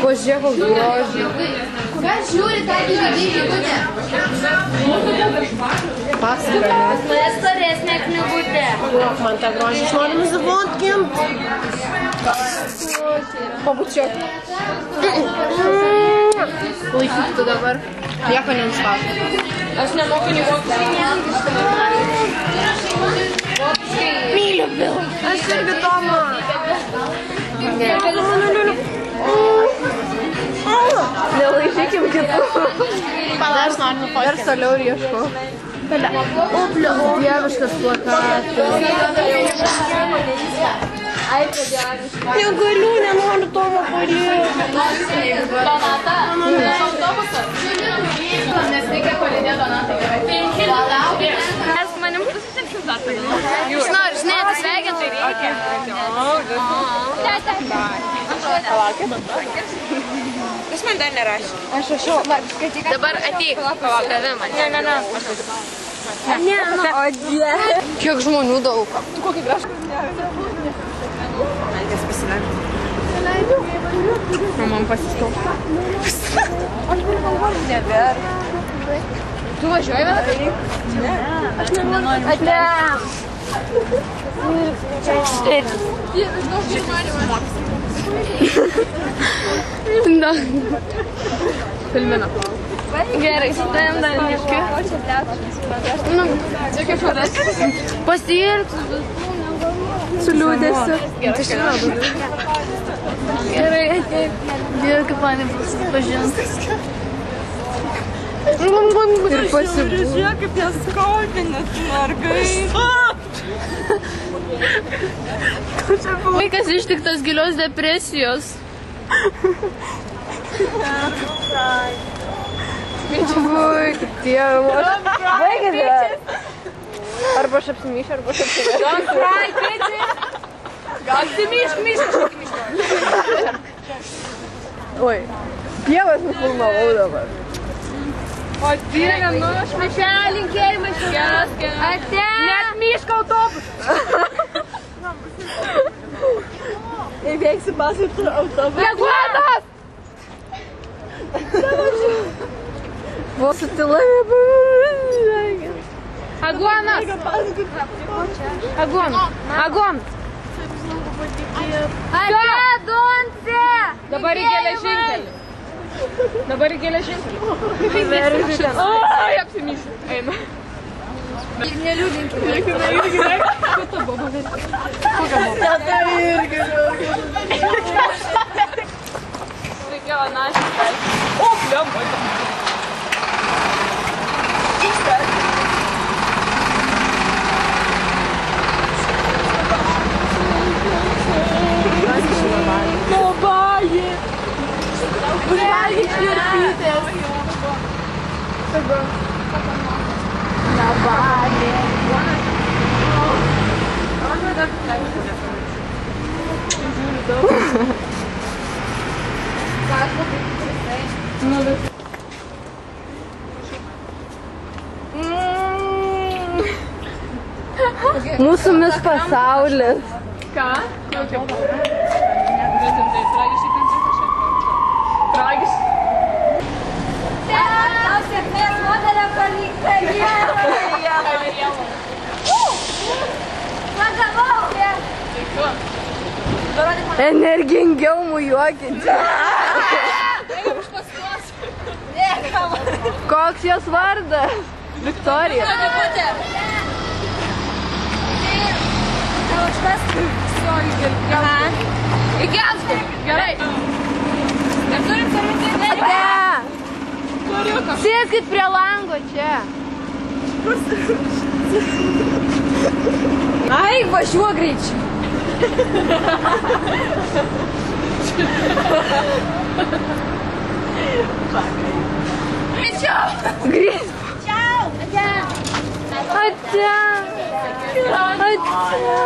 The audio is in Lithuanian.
Pažiūrėk, koks grožį. Kas žiūri tą knygutę? Pasaka. Mes storesnė knygutė. Man tą grožį aš noriu nusivotkim. Pabučiuok. Laikyk tu dabar. Nieko nenuspauk. Aš nemoku nei vokiškai. Myliu Bilą. Aš irgi Tomą. Nelaižykim kitų. Dar toliau ir ieškau. Dieviškas plakatas. Negaliu, nenoriu Tomą palydėti. Donata, autobusas. Nes reikia palydėti Donatą gerai. Mes manim susitiksim dar tada. Jūs nori, žinai, atsisveikinti reikia. Palaukit. Jis man dar nerašė. Aš rašiau. Dabar ateik, palauk, tave man. Ne. Ne, nu, o die. Kiek žmonių daug. Tu kokį gražų. Man kas pasileidžiu. Man pasiskau. Aš negalvoju, nebėra. Tu važiuoji vėl? Ne. Aš nenoriu. Ate. Na. Filmina. Gerai, šitam dar miškiu. Nu, čia kaip šadas. Pasiirk. Su liūdėsiu. Gerai, ateik. Dieve, kaip man pažinti. Ir pasibūt. Žiūrėk, kaip jas skaudinat, mergai. Vaikas ištiktas gilios depresijos. Vaikas, Dieve. Baigėte. Arba aš apsimyšiu, arba aš apsimyšiu. Don't cry, bitches! Apsimyšk, mišk. Oi, pievas nufilmavau dabar. O Dieve, nu, aš mišelį linkėjimą iš geras. Ate! Net miška autobusą. Įveiksi pasakoti autobusą. Jaguanas! Vos sutilai. Aguanas! Aguan! Ate, Donce! Dabar į geležinkelį. Ai, apsimyšiu. Eina. Neliūdinkime. Kita boba vėlgi. Kokia boba? Reikėjo našį. O, blemba. Nobaji. Užvalgyk švirpytės. Nobaji. Mūsų mis pasaulis. Ką? Kokia boba? Tragiš. Tau sėkmės modelio pavyks karjerą. Pagavau. Energingiau mujuokinti. Koks jos vardas? Viktorija. Iki anksto. Gerai. Neturim samantėlį. Sėskit prie lango čia. Ai, važiuok greičiau. Greičiau. Ciao. Ate. Ate. Ate.